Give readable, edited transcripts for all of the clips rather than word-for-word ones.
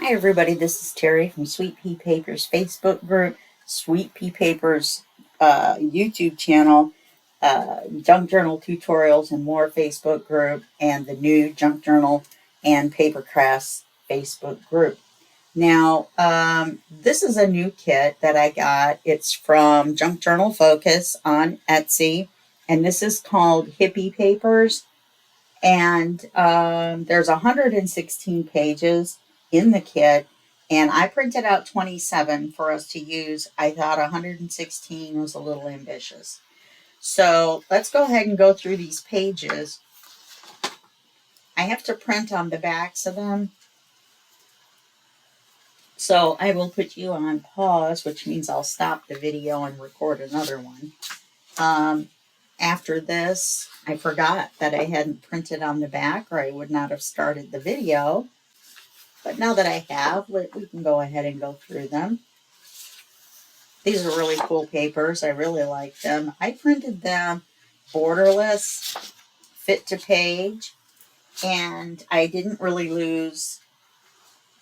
Hi everybody, this is Terry from Sweet Pea Papers Facebook group, Sweet Pea Papers YouTube channel, Junk Journal Tutorials and More Facebook group, and the new Junk Journal and Paper Crafts Facebook group. Now, this is a new kit that I got. It's from Junk Journal Focus on Etsy, and this is called Hippie Papers. And there's 116 pages in the kit, and I printed out 27 for us to use. I thought 116 was a little ambitious. So let's go ahead and go through these pages. I have to print on the backs of them. So I will put you on pause, which means I'll stop the video and record another one. After this, I forgot that I hadn't printed on the back, or I would not have started the video. But now that I have, we can go ahead and go through them. These are really cool papers. I really like them. I printed them borderless, fit to page, and I didn't really lose,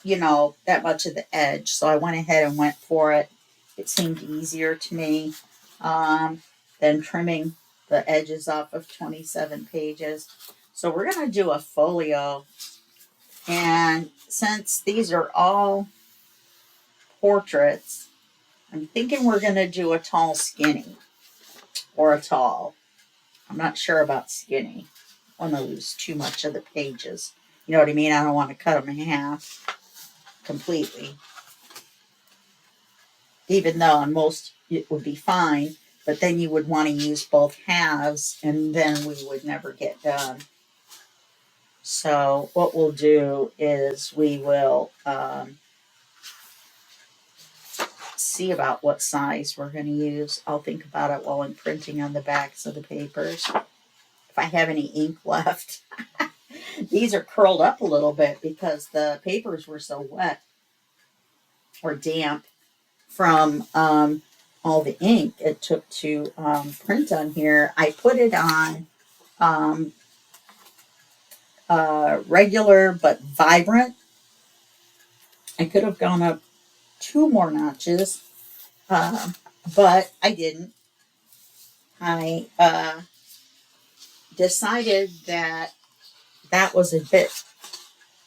that much of the edge. So I went ahead and went for it. It seemed easier to me than trimming the edges off of 27 pages. So we're going to do a folio. And since these are all portraits, I'm thinking we're going to do a tall skinny or a tall. I'm not sure about skinny. I want to lose too much of the pages. You know what I mean? I don't want to cut them in half completely. Even though on most it would be fine, but then you would want to use both halves and then we would never get done. So what we'll do is we will see about what size we're going to use. I'll think about it while I'm printing on the backs of the papers. If I have any ink left. These are curled up a little bit because the papers were so wet or damp from all the ink it took to print on here. I put it on regular but vibrant. I could have gone up 2 more notches, but I didn't. I decided that was a bit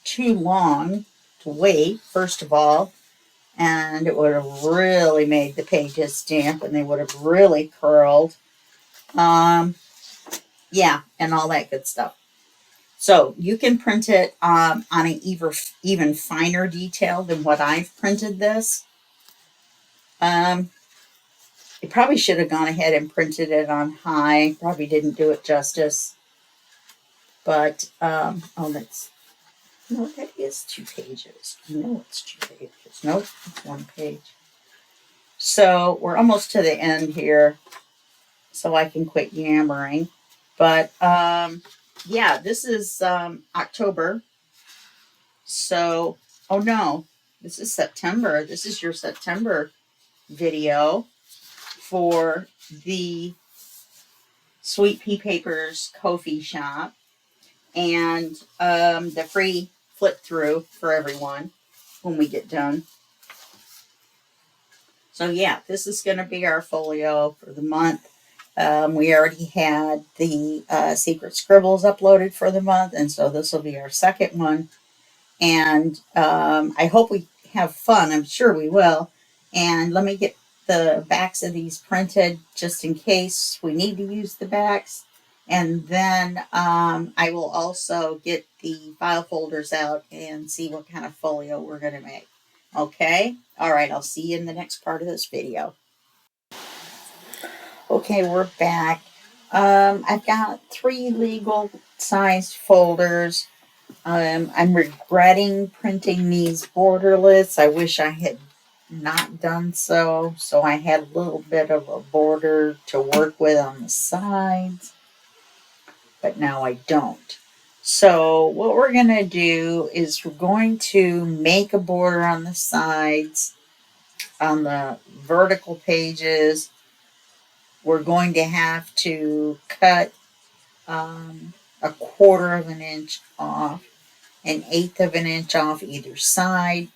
too long to wait, first of all, and it would have really made the pages damp and they would have really curled. Yeah, and all that good stuff. So you can print it on an even finer detail than what I've printed this. I probably should have gone ahead and printed it on high. Probably didn't do it justice. But, that is 2 pages. No, it's 2 pages. Nope, it's 1 page. So we're almost to the end here, so I can quit yammering. But, yeah, this is October. So, oh no, this is September. This is your September video for the Sweet Pea Papers Ko-fi shop and the free flip through for everyone when we get done. So yeah, this is going to be our folio for the month. We already had the secret scribbles uploaded for the month, and so this will be our second one. And I hope we have fun. I'm sure we will. And let me get the backs of these printed just in case we need to use the backs. And then I will also get the file folders out and see what kind of folio we're going to make. Okay? All right, I'll see you in the next part of this video. Okay, we're back. I've got 3 legal sized folders. I'm regretting printing these borderless. I wish I had not done so. So I had a little bit of a border to work with on the sides, but now I don't. So what we're going to do is we're going to make a border on the sides, on the vertical pages. We're going to have to cut a 1/4 of an inch off, 1/8 of an inch off either side.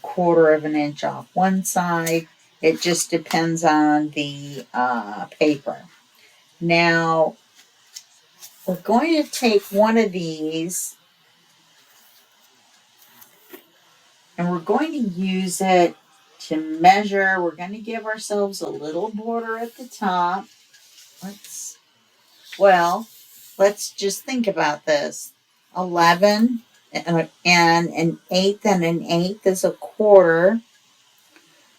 quarter of an inch off one side. It just depends on the paper. Now, we're going to take one of these and we're going to use it to measure. We're going to give ourselves a little border at the top. Let's just think about this. 11 and an eighth and an eighth is a quarter.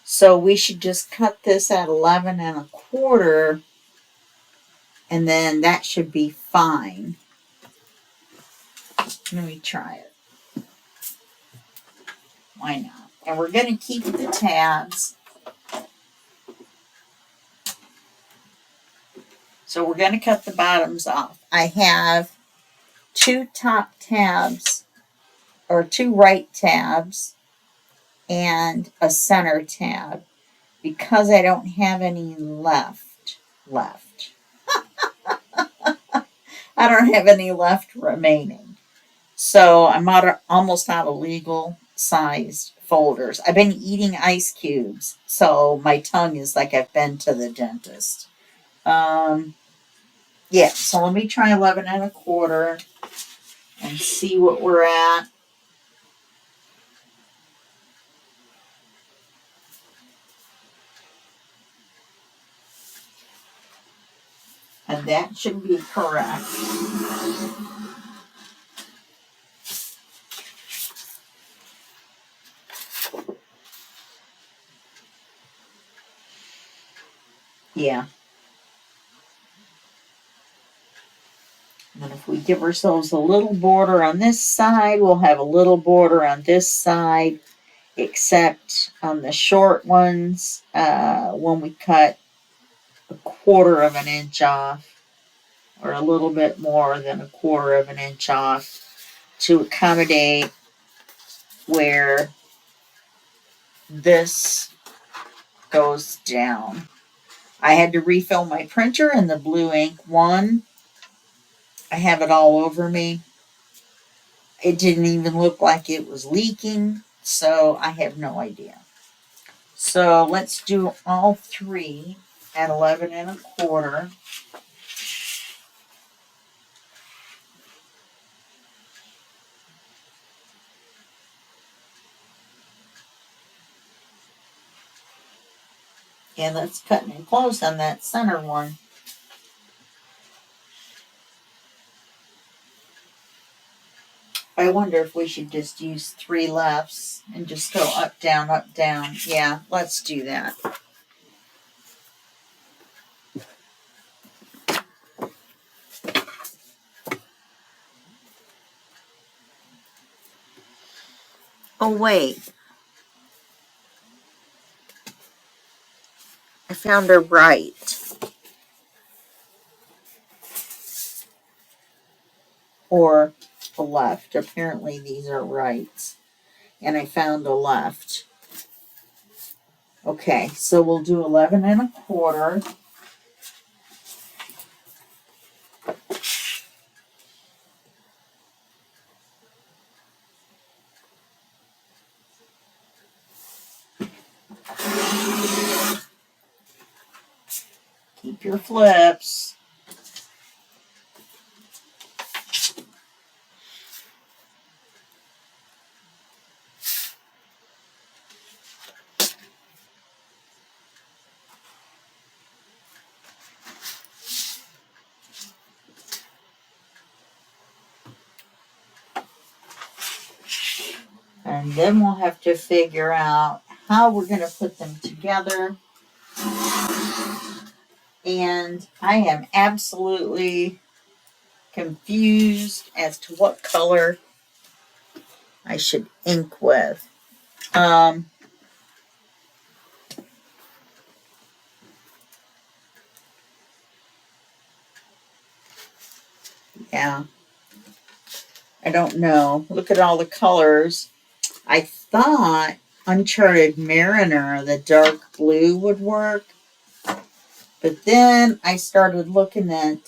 So we should just cut this at 11 and a quarter, and then that should be fine. Let me try it. Why not? And we're going to keep the tabs. So we're going to cut the bottoms off. I have 2 top tabs, or 2 right tabs, and a center tab, because I don't have any left. I don't have any left remaining. So I'm almost out of legal sized folders. I've been eating ice cubes, so my tongue is like I've been to the dentist. Yeah, so let me try 11 and a quarter and see what we're at. And that should be correct. Yeah. And if we give ourselves a little border on this side, we'll have a little border on this side, except on the short ones, when we cut a quarter of an inch off, or a little bit more than a quarter of an inch off, to accommodate where this goes down. I had to refill my printer and the blue ink won. I have it all over me. It didn't even look like it was leaking, so I have no idea. So let's do all 3 at 11 and a quarter. And let's cut and close on that center one. I wonder if we should just use 3 lefts and just go up, down, up, down. Yeah, let's do that. Oh, wait. I found a right. Or a left. Apparently these are rights. And I found a left. Okay, so we'll do 11 and a quarter. Keep your flips. And then we'll have to figure out how we're going to put them together. And I am absolutely confused as to what color I should ink with. Yeah. I don't know. Look at all the colors. I thought Uncharted Mariner, the dark blue, would work. But then I started looking at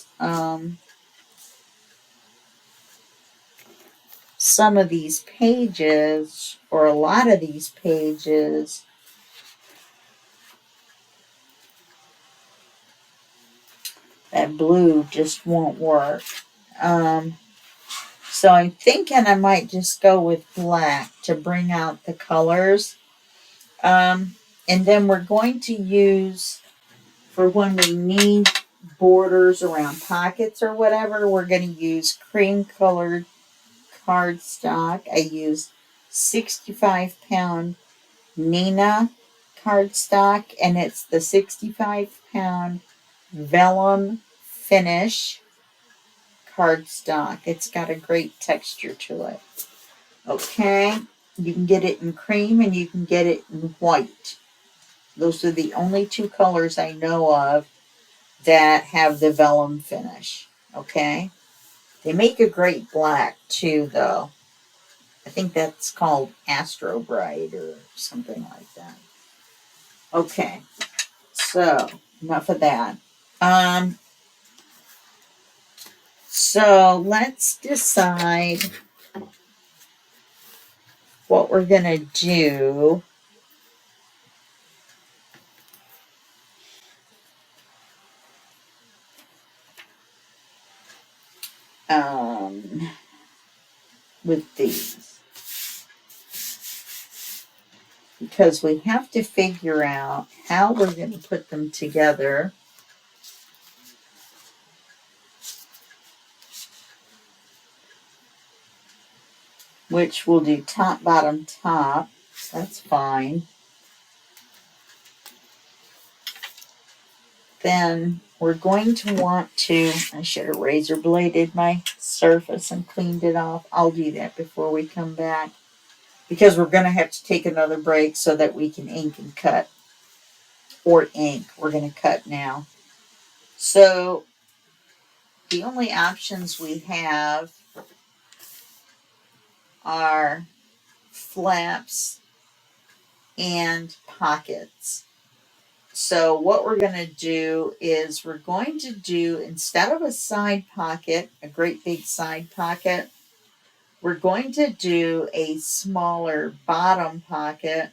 some of these pages, or a lot of these pages, that blue just won't work. So I'm thinking I might just go with black to bring out the colors. And then we're going to use, for when we need borders around pockets or whatever, we're going to use cream colored cardstock. I used 65-pound Nina cardstock, and it's the 65-pound vellum finish cardstock. It's got a great texture to it. Okay, you can get it in cream and you can get it in white. Those are the only two colors I know of that have the vellum finish. Okay, they make a great black too, though. I think that's called Astro Bright or something like that. Okay, so enough of that. So let's decide what we're gonna do. With these, because we have to figure out how we're going to put them together. Which we'll do top, bottom, top. That's fine. Then we're going to want to, I should have razor bladed my surface and cleaned it off. I'll do that before we come back, because we're going to have to take another break so that we can ink and cut. Or ink. We're going to cut now. So the only options we have are flaps and pockets. So what we're going to do is we're going to do, instead of a side pocket, a great big side pocket, we're going to do a smaller bottom pocket,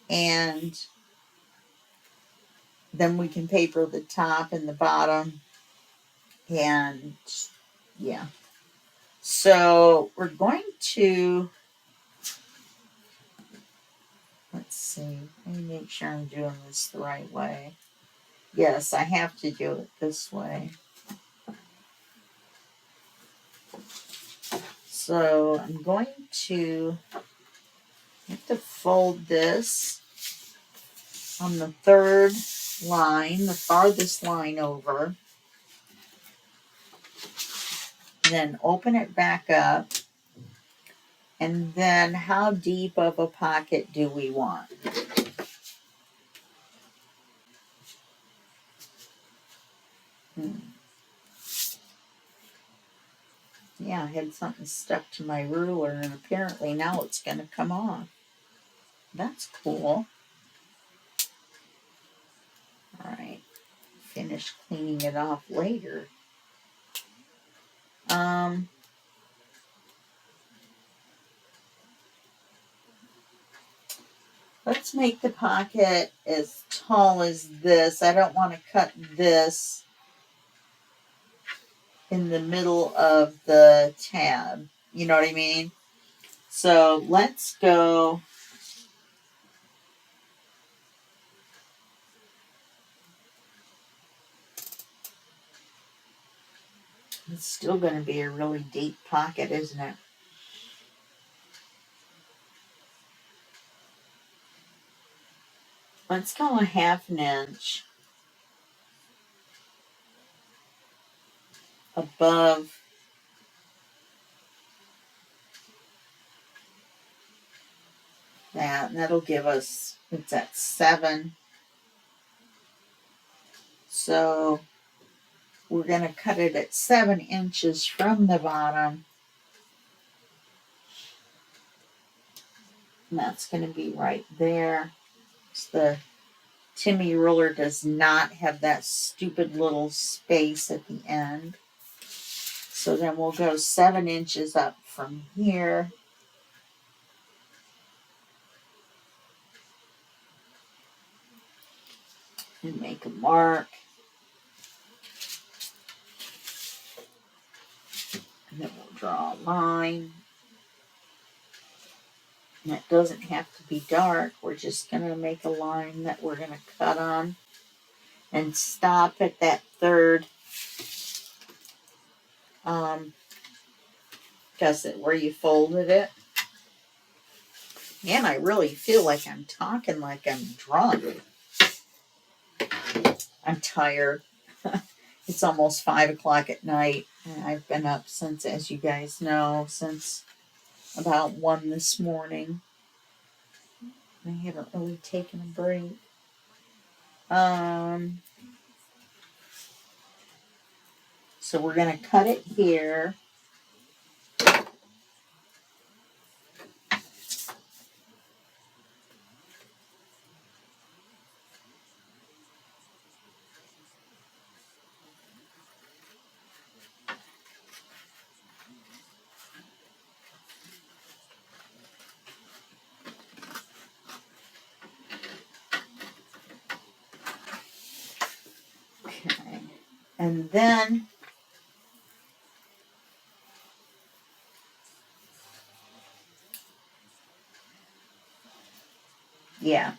and then we can paper the top and the bottom, and yeah. So we're going to, let's see, let me make sure I'm doing this the right way. Yes, I have to do it this way. So I'm going to have to fold this on the third line, the farthest line over. Then open it back up. And then how deep of a pocket do we want? Yeah, I had something stuck to my ruler, and apparently now it's going to come off. That's cool. All right, finish cleaning it off later. Let's make the pocket as tall as this. I don't want to cut this in the middle of the tab. You know what I mean? So let's go. It's still going to be a really deep pocket, isn't it? Let's go 1/2 inch above that, and that'll give us, it's at 7. So we're going to cut it at 7 inches from the bottom. And that's going to be right there. The Timmy ruler does not have that stupid little space at the end. So then we'll go 7 inches up from here. And make a mark. And then we'll draw a line. And it doesn't have to be dark. We're just going to make a line that we're going to cut on. And stop at that third gusset where you folded it. Man, I really feel like I'm talking like I'm drunk. I'm tired. It's almost 5 o'clock at night. And I've been up since, as you guys know, since about 1 this morning. I haven't really taken a break. So we're going to cut it here. Okay. And then yeah.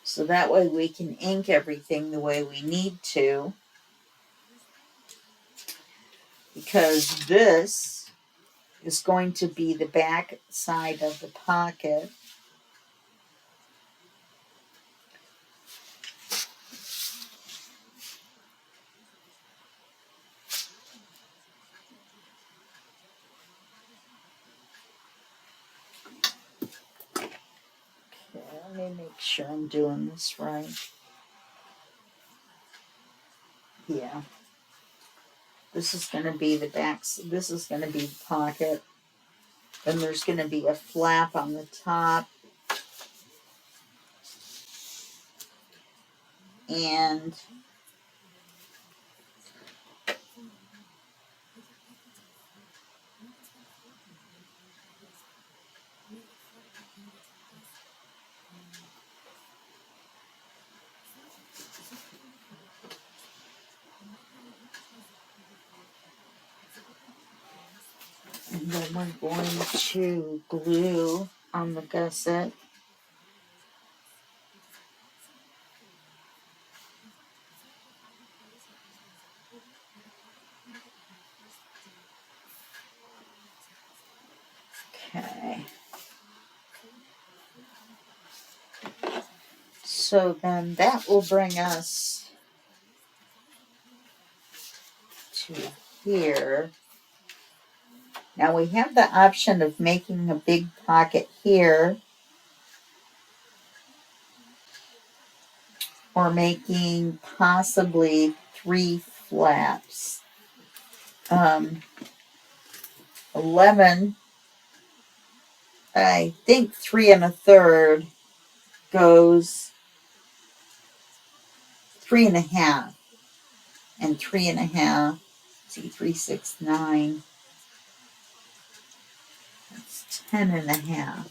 So that way we can ink everything the way we need to. Because this is going to be the back side of the pocket. Okay, let me make sure I'm doing this right. Yeah. This is going to be the back. This is going to be the pocket. Then there's going to be a flap on the top. And then we're going to glue on the gusset. Okay. So then that will bring us to here. Now we have the option of making a big pocket here or making possibly 3 flaps. 11, I think 3 1/3 goes 3 1/2 and 3 1/2. See, 3, 6, 9. That's 10 1/2.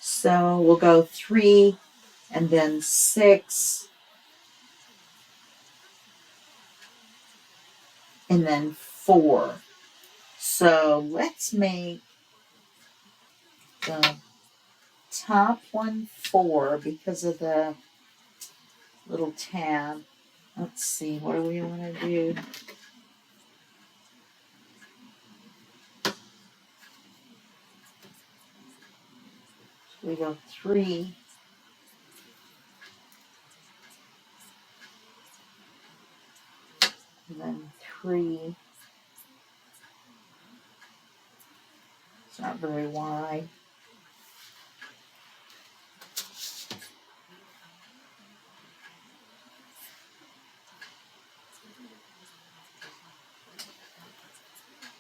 So we'll go 3 and then 6 and then 4. So let's make the top one 4 because of the little tab. Let's see, what do we want to do? We go 3. And then 3. It's not very wide.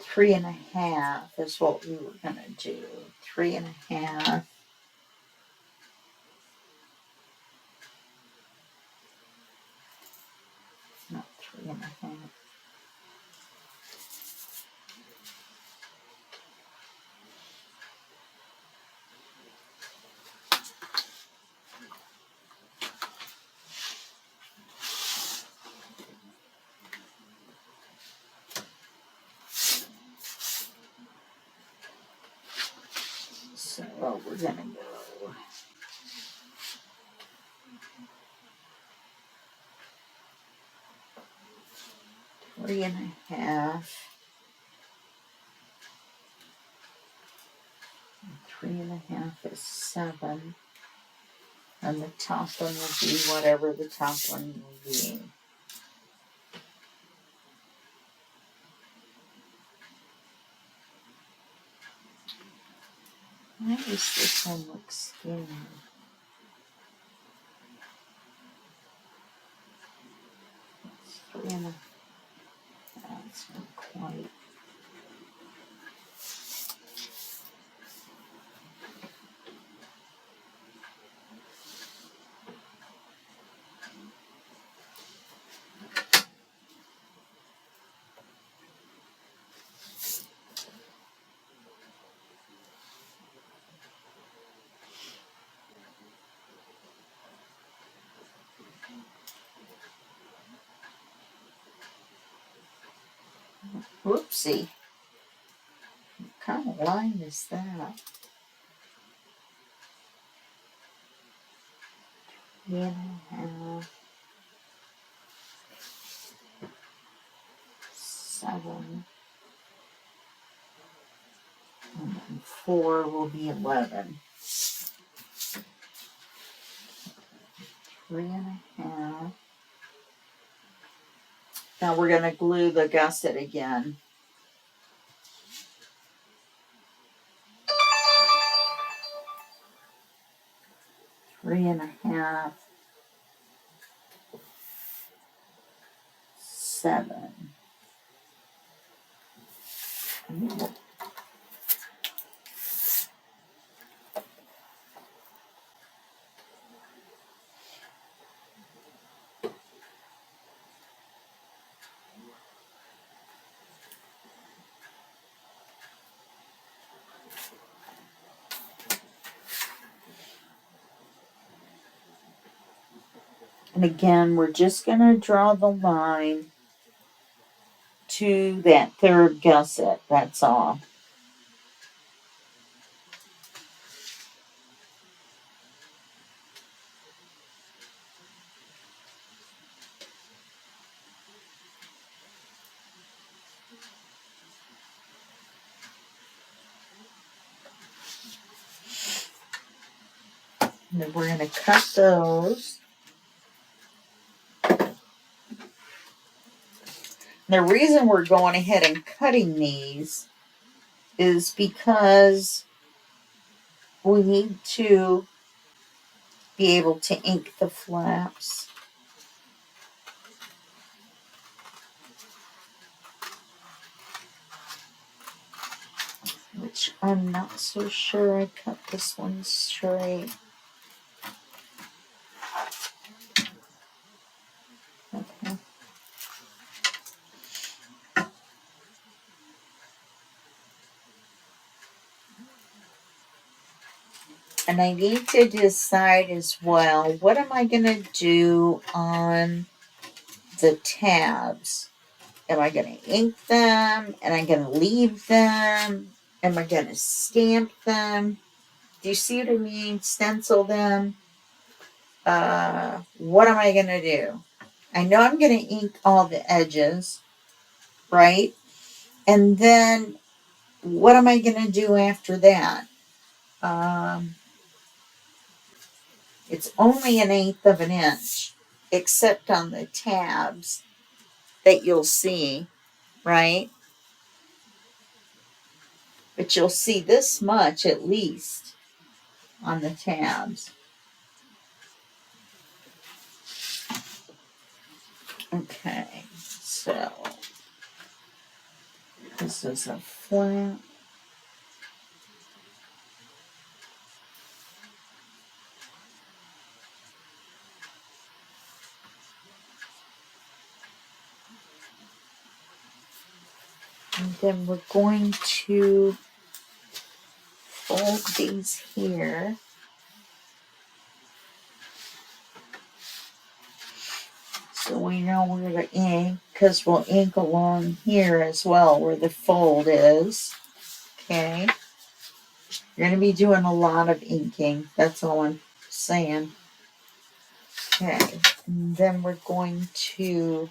Three and a half is what we were going to do. 3 1/2. Not 3.5. So we're gonna go 3.5. 3.5 is 7. And the top one will be whatever the top one will be. Why does this one look skinny? It's 3.5. That's not quite. Whoopsie. What kind of line is that? 3.5. 7. And then 4 will be 11. 3.5. Now we're going to glue the gusset again. Three and a half. 7. And again, we're just going to draw the line to that third gusset. That's all. And then we're going to cut those. The reason we're going ahead and cutting these is because we need to be able to ink the flaps. Which I'm not so sure I cut this one straight. Okay. And I need to decide as well, what am I going to do on the tabs? Am I going to ink them? Am I going to leave them? Am I going to stamp them? Do you see what I mean? Stencil them? What am I going to do? I know I'm going to ink all the edges, right? And then what am I going to do after that? It's only 1/8 of an inch, except on the tabs that you'll see, right? But you'll see this much at least on the tabs. Okay, so this is a flat. And then we're going to fold these here. So we know where to ink, because we'll ink along here as well where the fold is. Okay. You're going to be doing a lot of inking. That's all I'm saying. Okay. And then we're going to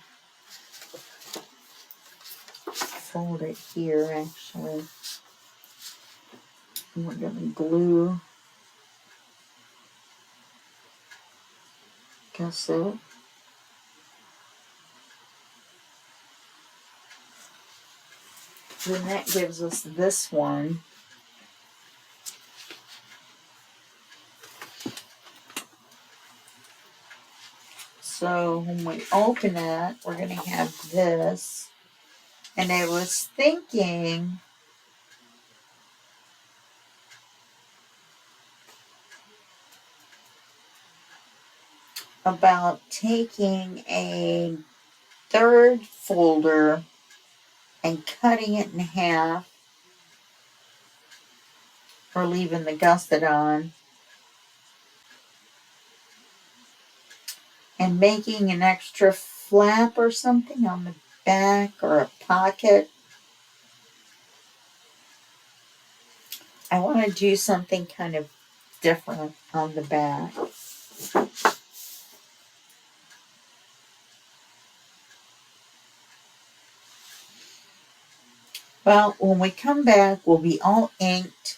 fold it here, actually. And we're going to glue gusset. Then that gives us this one. So when we open it, we're going to have this. And I was thinking about taking a third folder and cutting it in half, or leaving the gusset on, and making an extra flap or something on the back, or a pocket. I want to do something kind of different on the back. Well, when we come back, we'll be all inked,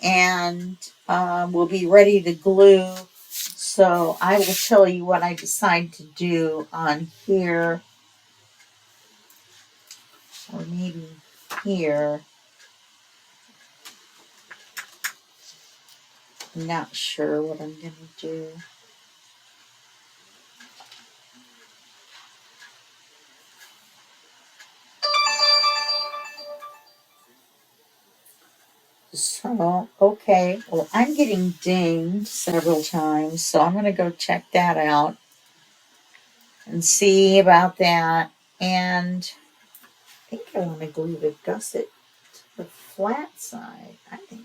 and we'll be ready to glue. So I will tell you what I decide to do on here, or maybe here. I'm not sure what I'm going to do. So, okay, well, I'm getting dinged several times, so I'm going to go check that out and see about that. And I think I want to glue the gusset to the flat side. I think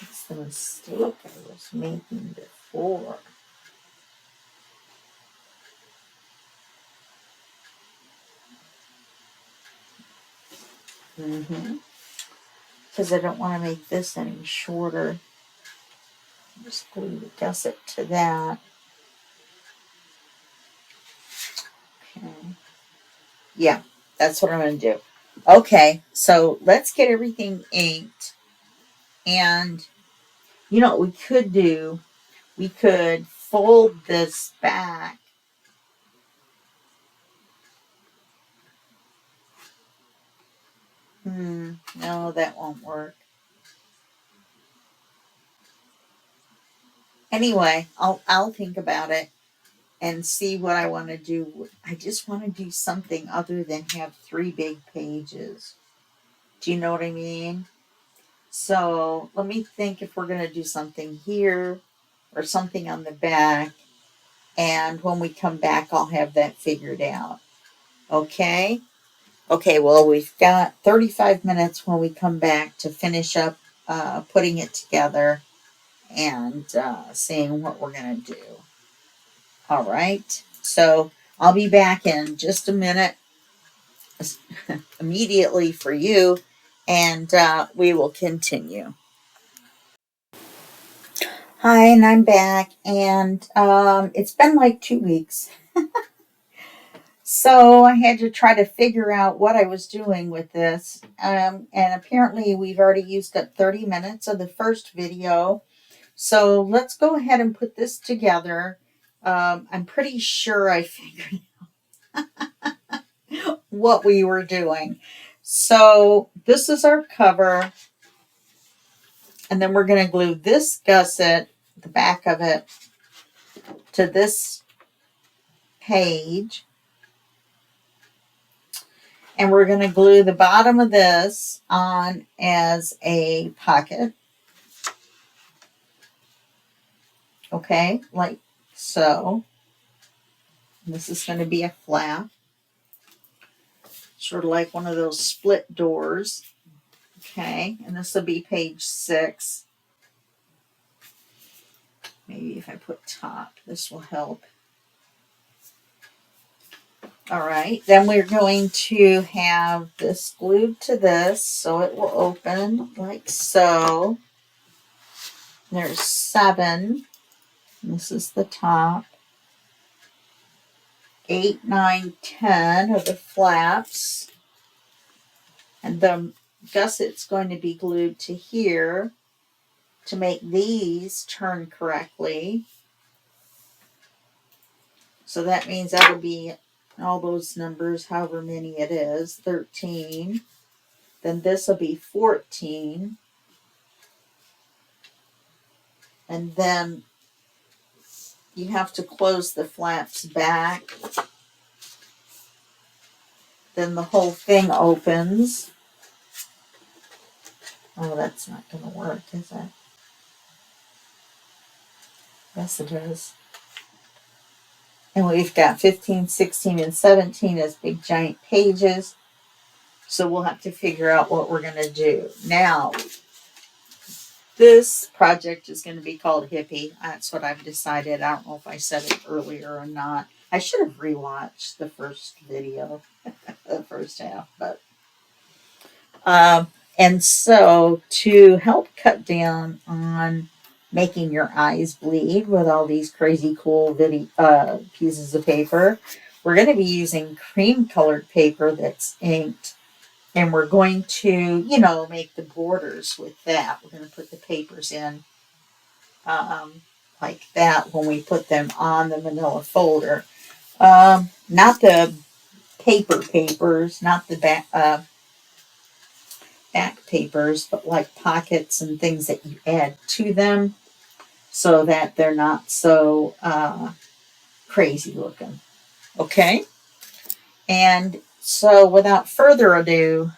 that's the mistake I was making before. Because I don't want to make this any shorter. Just glue the gusset to that. Okay. Yeah, that's what I'm going to do. Okay, so let's get everything inked. And you know what we could do? We could fold this back. No, that won't work. Anyway, I'll think about it and see what I want to do. I just want to do something other than have 3 big pages. Do you know what I mean? So let me think if we're going to do something here or something on the back. And when we come back, I'll have that figured out. Okay? Okay, well, we've got 35 minutes when we come back to finish up putting it together and seeing what we're going to do. All right. So I'll be back in just a minute, immediately for you, and we will continue. Hi, and I'm back, and it's been like 2 weeks. So I had to try to figure out what I was doing with this. And apparently we've already used up 30 minutes of the first video. So let's go ahead and put this together. I'm pretty sure I figured out what we were doing. So this is our cover. And then we're going to glue this gusset, the back of it, to this page. And we're going to glue the bottom of this on as a pocket. Okay, like so. This is going to be a flap. sort of like one of those split doors. Okay, and this will be page 6. Maybe if I put top, this will help. All right, then we're going to have this glued to this so it will open like so. There's 7. This is the top. 8, 9, 10 are the flaps. And the gusset's going to be glued to here to make these turn correctly. So that means that'll be all those numbers, however many it is, 13. Then this will be 14. And then you have to close the flaps back. Then the whole thing opens. Oh, that's not going to work, is it? Yes, it is. And we've got 15, 16, and 17 as big giant pages. So we'll have to figure out what we're going to do. Now, this project is going to be called Hippie. That's what I've decided. I don't know if I said it earlier or not. I should have rewatched the first video, the first half. But and so to help cut down on making your eyes bleed with all these crazy cool pieces of paper, we're going to be using cream colored paper that's inked. And we're going to, make the borders with that. We're going to put the papers in like that when we put them on the manila folder. Not the papers, not the back papers, but like pockets and things that you add to them so that they're not so crazy looking. Okay? And so without further ado,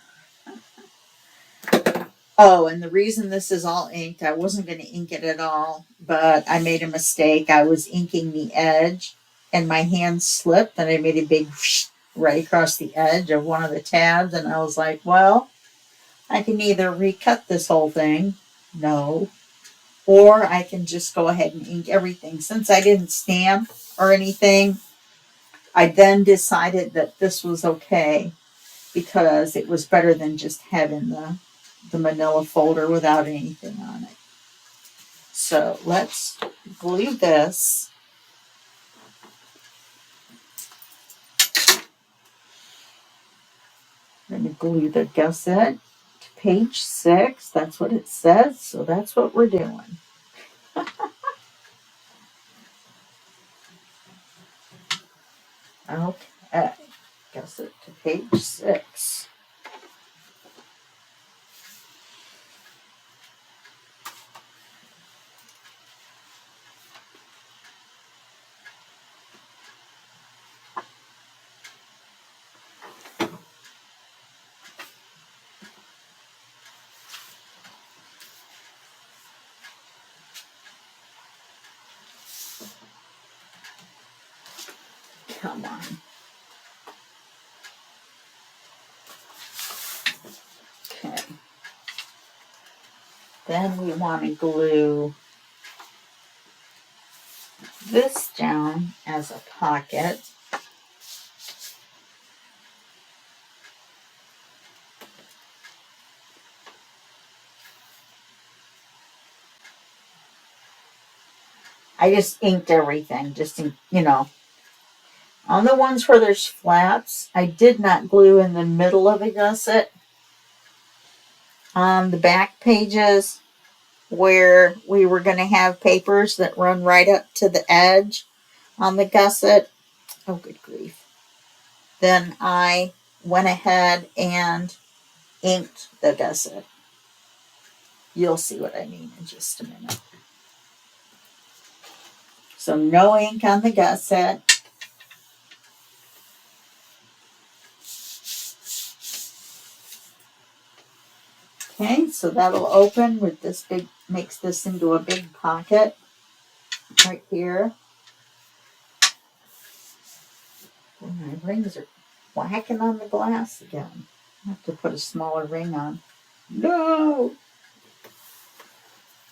oh, and the reason this is all inked, I wasn't going to ink it at all, but I made a mistake. I was inking the edge, and my hand slipped, and I made a big whoosh right across the edge of one of the tabs, and I was like, well, I can either recut this whole thing, no, or I can just go ahead and ink everything. Since I didn't stamp or anything, I then decided that this was okay because it was better than just having the manila folder without anything on it. So let's glue this. I'm going to glue the gusset to page 6. That's what it says. So that's what we're doing. Okay. Gusset to page 6. Come on. Okay. Then we want to glue this down as a pocket. I just inked everything, on the ones where there's flaps, I did not glue in the middle of the gusset. On the back pages where we were going to have papers that run right up to the edge on the gusset, oh good grief, then I went ahead and inked the gusset. You'll see what I mean in just a minute. So no ink on the gusset. Okay, so that'll open with this big, makes this into a big pocket right here. Oh, my rings are whacking on the glass again. I have to put a smaller ring on. No!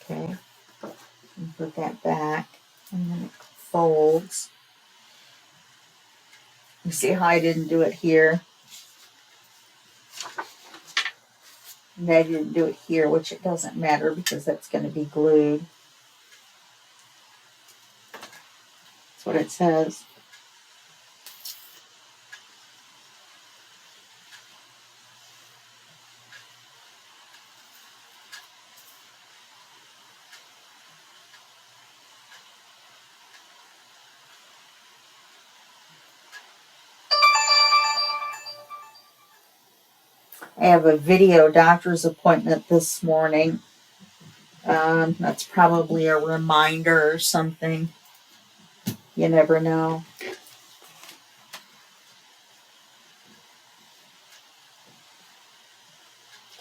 Okay. And put that back. And then it folds. You see how I didn't do it here? And I didn't do it here, which it doesn't matter because that's going to be glued. That's what it says. I have a video doctor's appointment this morning. That's probably a reminder or something. You never know. I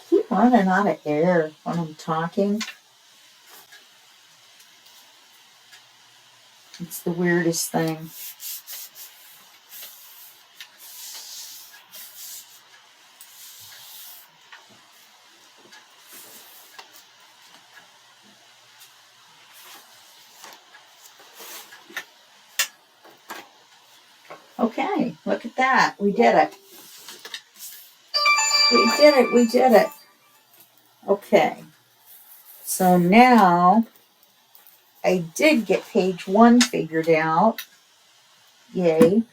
keep running out of air when I'm talking. It's the weirdest thing. Okay, look at that. We did it. We did it. We did it. Okay. So now I did get page 1 figured out. Yay.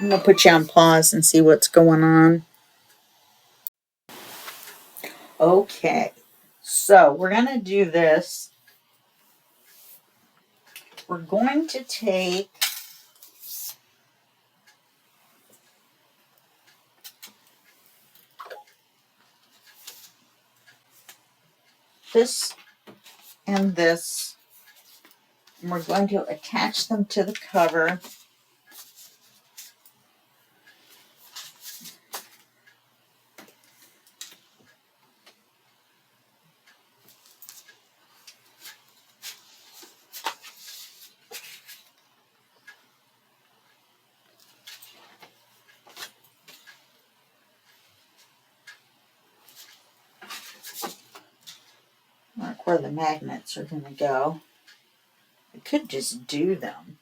I'm going to put you on pause and see what's going on. Okay. So we're going to do this. We're going to take this and this, and we're going to attach them to the cover. Mark where the magnets are going to go. I could just do them.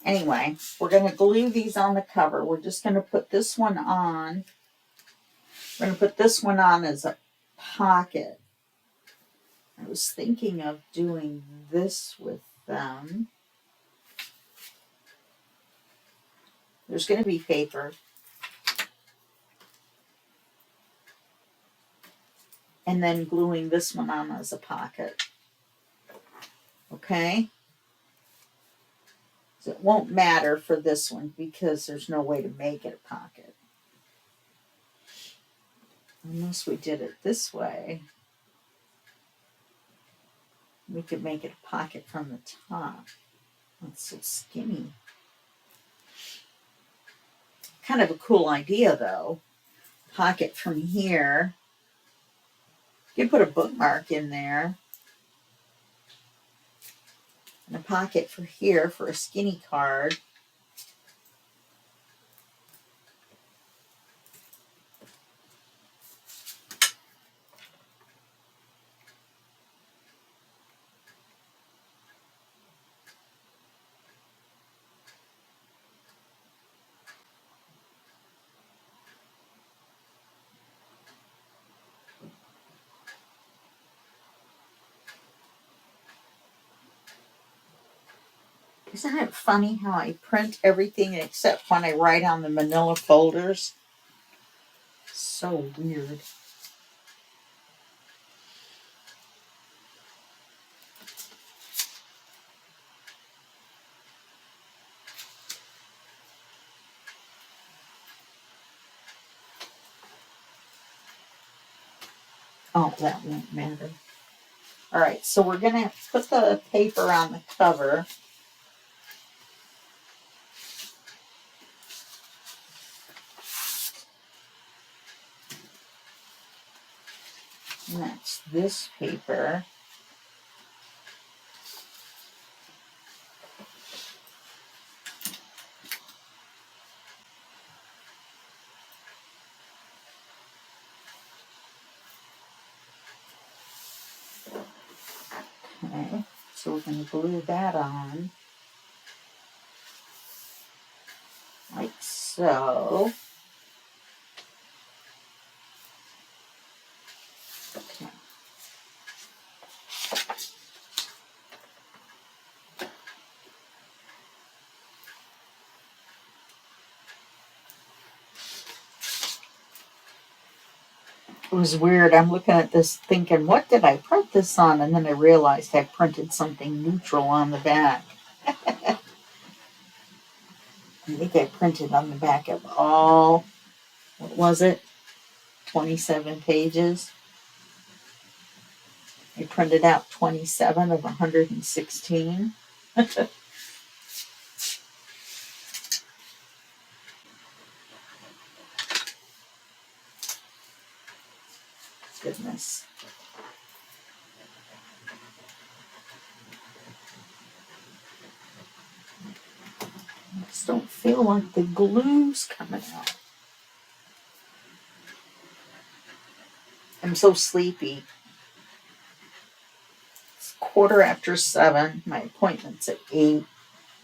Anyway, we're going to glue these on the cover. We're just going to put this one on. We're going to put this one on as a pocket. I was thinking of doing this with them. There's going to be paper. And then gluing this one on as a pocket. Okay? So it won't matter for this one because there's no way to make it a pocket. Unless we did it this way. We could make it a pocket from the top. That's so skinny. Kind of a cool idea though. Pocket from here. You can put a bookmark in there. And a pocket for here for a skinny card. Isn't it funny how I print everything except when I write on the manila folders? So weird. Oh, that won't matter. All right, so we're going to put the paper on the cover. And that's this paper. Okay, so we're going to glue that on like so. Okay. It was weird. I'm looking at this thinking, what did I print this on? And then I realized I printed something neutral on the back. I think I printed on the back of all, what was it? 27 pages. I printed out 27 of 116. Goodness. I just don't feel like the glue's coming out. I'm so sleepy. It's 7:15. My appointment's at 8.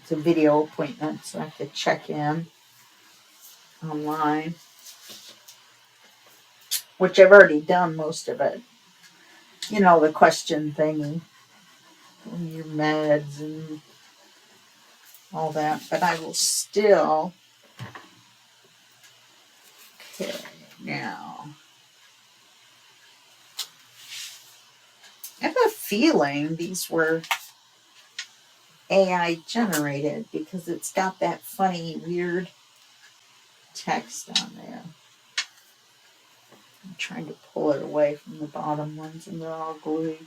It's a video appointment, so I have to check in online, which I've already done most of it. You know, the question thingy, your meds and all that, but I will still. Okay, now I have a feeling these were AI generated because it's got that funny, weird text on there. I'm trying to pull it away from the bottom ones and they're all glued.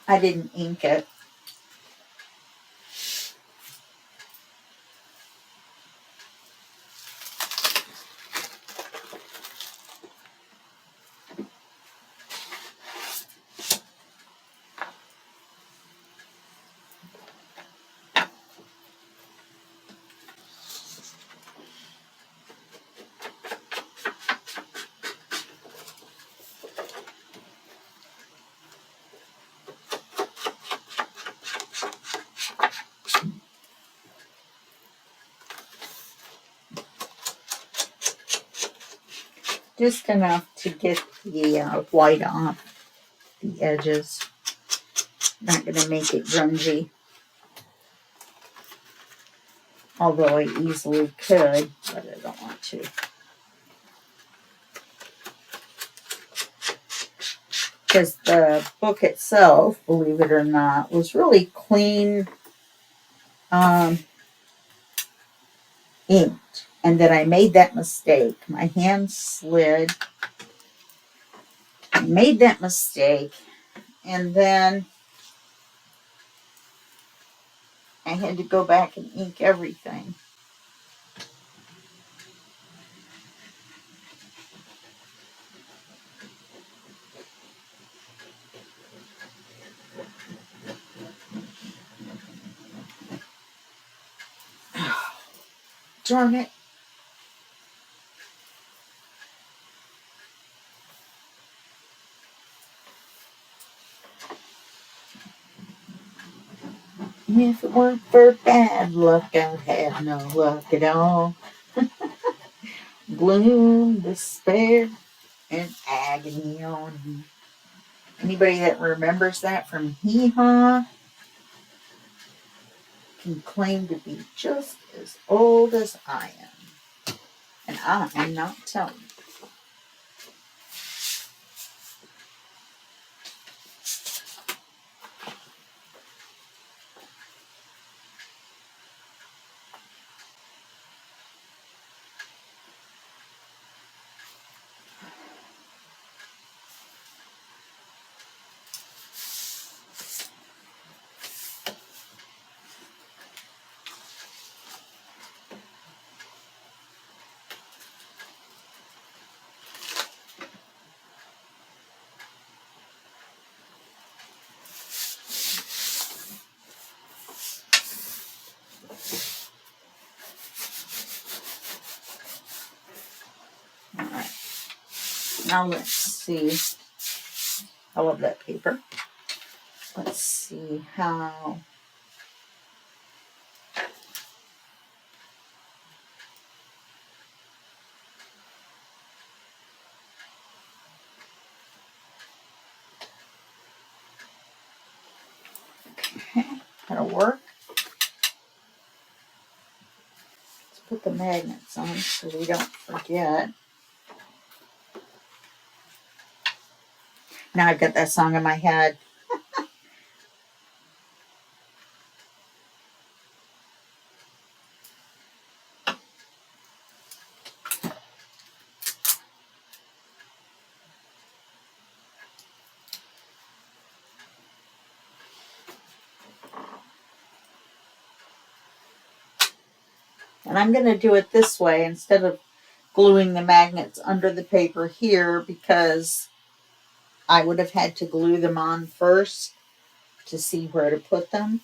I didn't ink it. Just enough to get the white off the edges. Not going to make it grungy. Although I easily could, but I don't want to. Because the book itself, believe it or not, was really clean inked. And then I made that mistake. My hand slid. I made that mistake. And then I had to go back and ink everything. Darn it. If it weren't for bad luck, I'd have no luck at all. Gloom, despair, and agony on me. Anybody that remembers that from Hee Haw can claim to be just as old as I am. And I am not telling. Now let's see. I love that paper. Let's see how. Okay, that'll work. Let's put the magnets on so we don't forget. Now I've got that song in my head. And I'm going to do it this way instead of gluing the magnets under the paper here, because I would have had to glue them on first to see where to put them.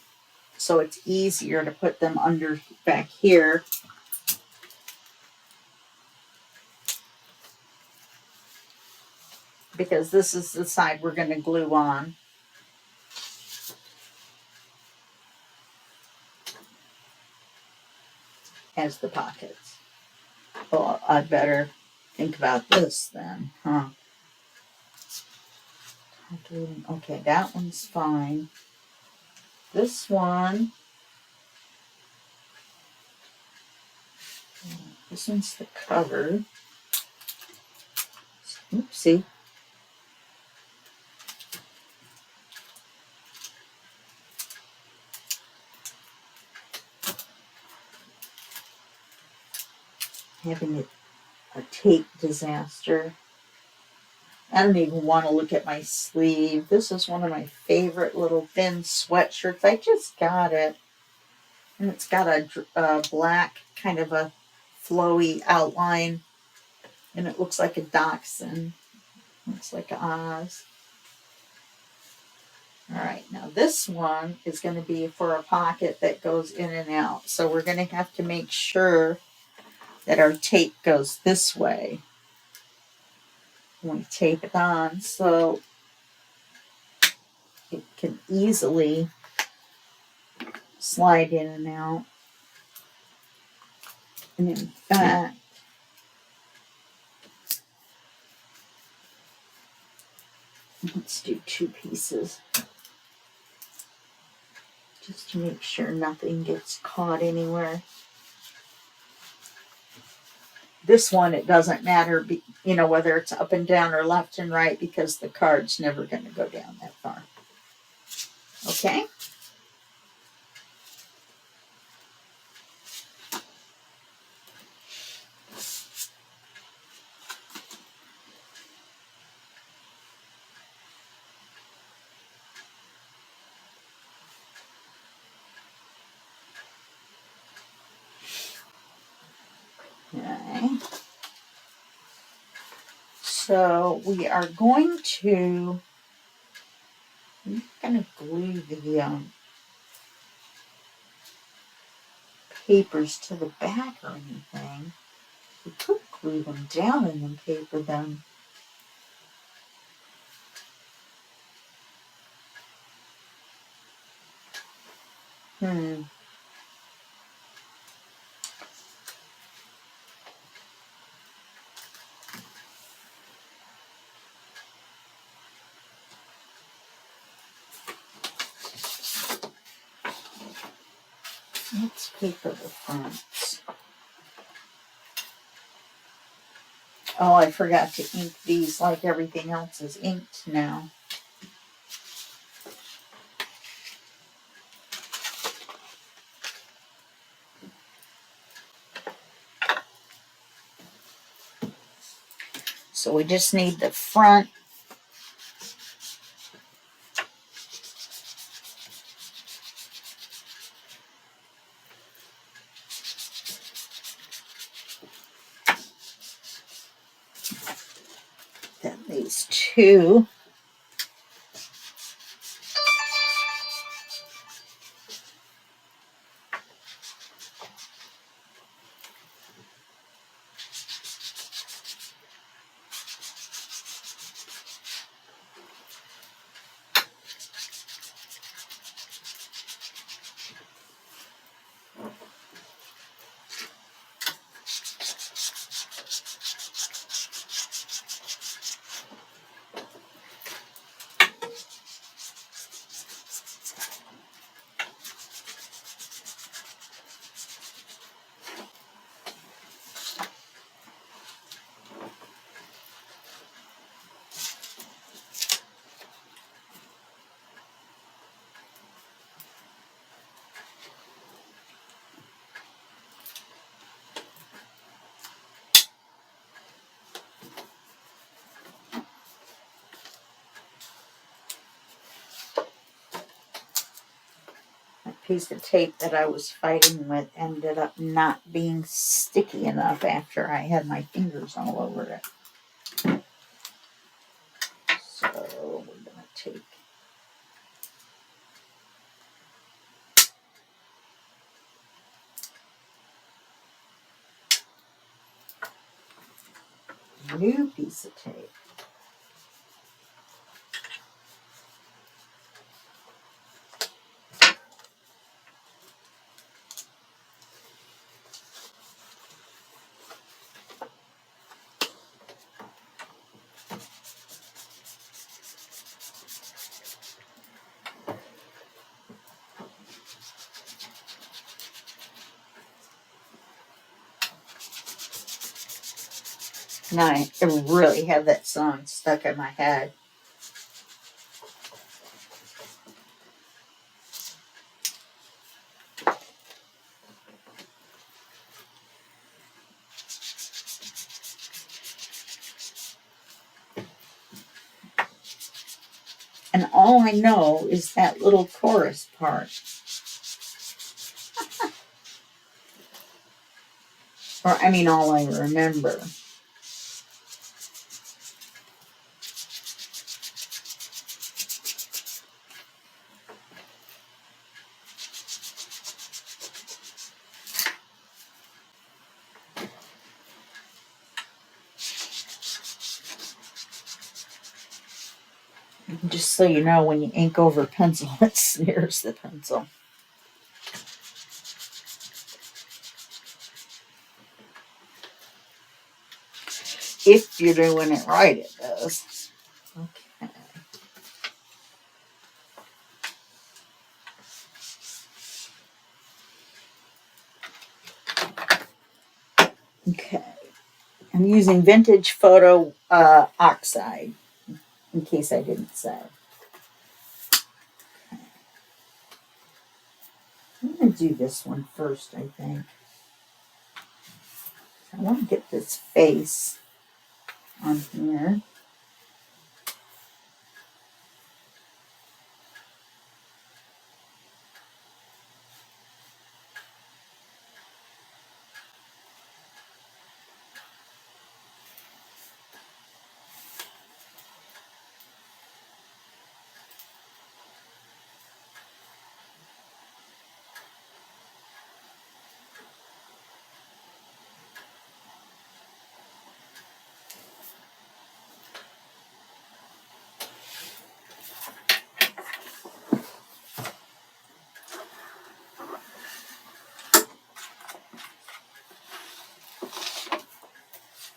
So it's easier to put them under back here. Because this is the side we're going to glue on. As the pockets. Well, I'd better think about this then, huh? Okay, that one's fine. This one, this one's the cover. Oopsie. Having a tape disaster. I don't even want to look at my sleeve. This is one of my favorite little thin sweatshirts. I just got it. And it's got a black kind of a flowy outline. And it looks like a dachshund. Looks like Oz. All right, now this one is going to be for a pocket that goes in and out. So we're going to have to make sure that our tape goes this way when we tape it on, so it can easily slide in and out. And in fact, let's do 2 pieces just to make sure nothing gets caught anywhere. This one, it doesn't matter, whether it's up and down or left and right, because the card's never going to go down that far. Okay? Okay. So we are going to, I'm not going to glue the papers to the back or anything. We could glue them down and then paper them. Let's paper the fronts. Oh, I forgot to ink these like everything else is inked now. So we just need the front. Then these 2. piece of tape that I was fighting with ended up not being sticky enough after I had my fingers all over it. So we're going to take a new piece of tape. Now I really have that song stuck in my head. And all I know is that little chorus part. Or, I mean, all I remember. Just so you know, when you ink over pencil, it smears the pencil. If you're doing it right, it does. Okay. Okay. I'm using Vintage Photo Oxide, in case I didn't say. I'm going to do this one first, I think. I want to get this face on here.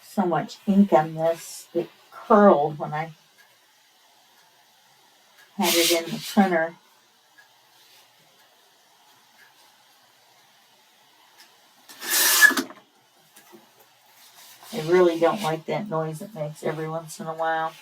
So much ink on this, it curled when I had it in the printer. I really don't like that noise it makes every once in a while.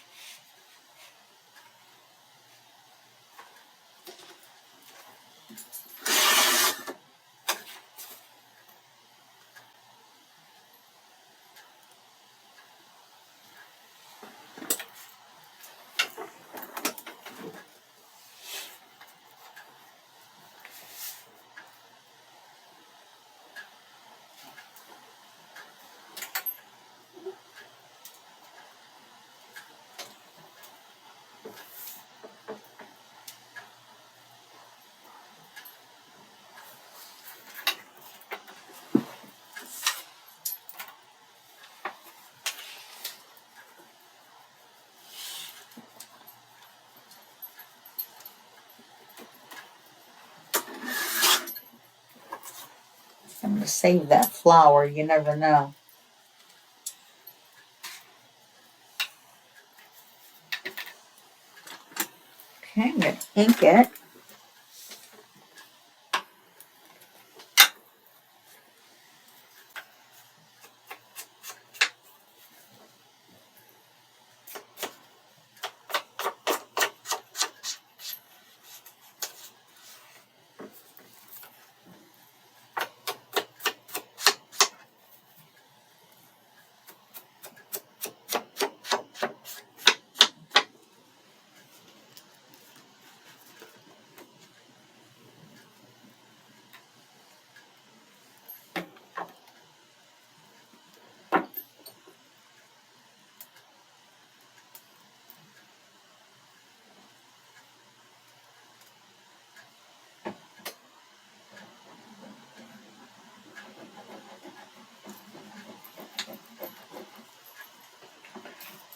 I'm going to save that flower. You never know. Okay, I'm going to ink it.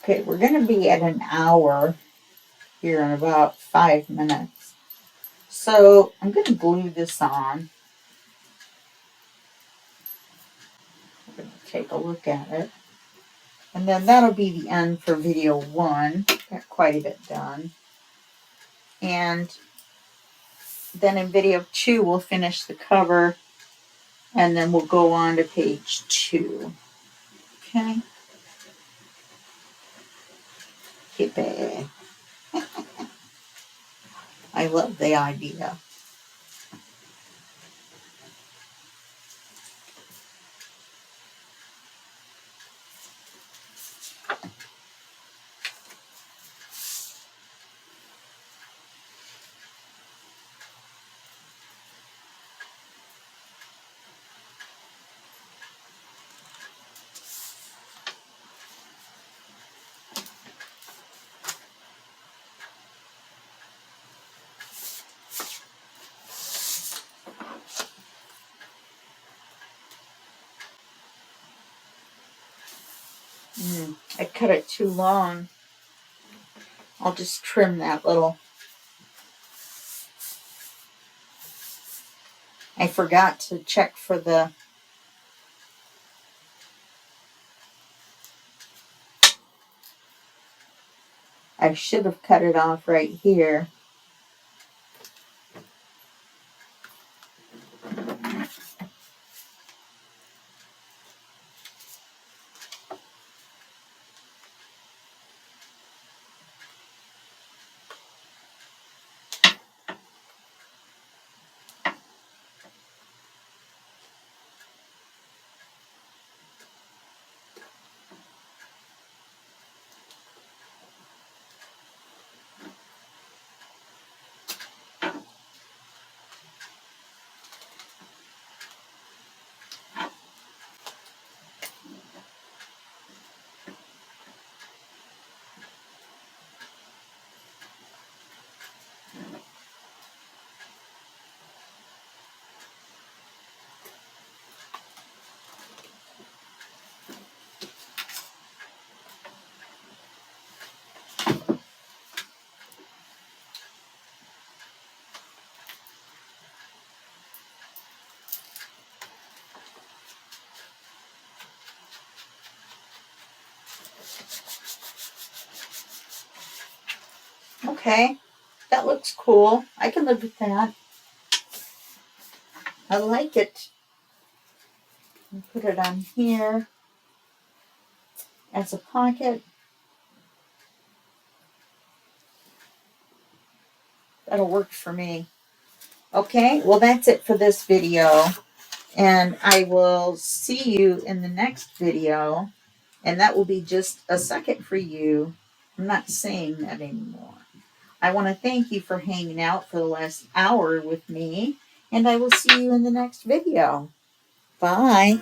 Okay, we're going to be at an hour here in about 5 minutes. So I'm going to glue this on. We're going to take a look at it. And then that'll be the end for video 1. Got quite a bit done. And then in video 2, we'll finish the cover. And then we'll go on to page 2. Okay. Hippie. I love the idea. I cut it too long. I'll just trim that little. I forgot to check for the I should have cut it off right here. Okay, that looks cool. I can live with that. I like it. I'll put it on here as a pocket. That'll work for me. Okay, well that's it for this video. And I will see you in the next video. And that will be just a second for you. I'm not saying that anymore. I want to thank you for hanging out for the last hour with me. And I will see you in the next video. Bye.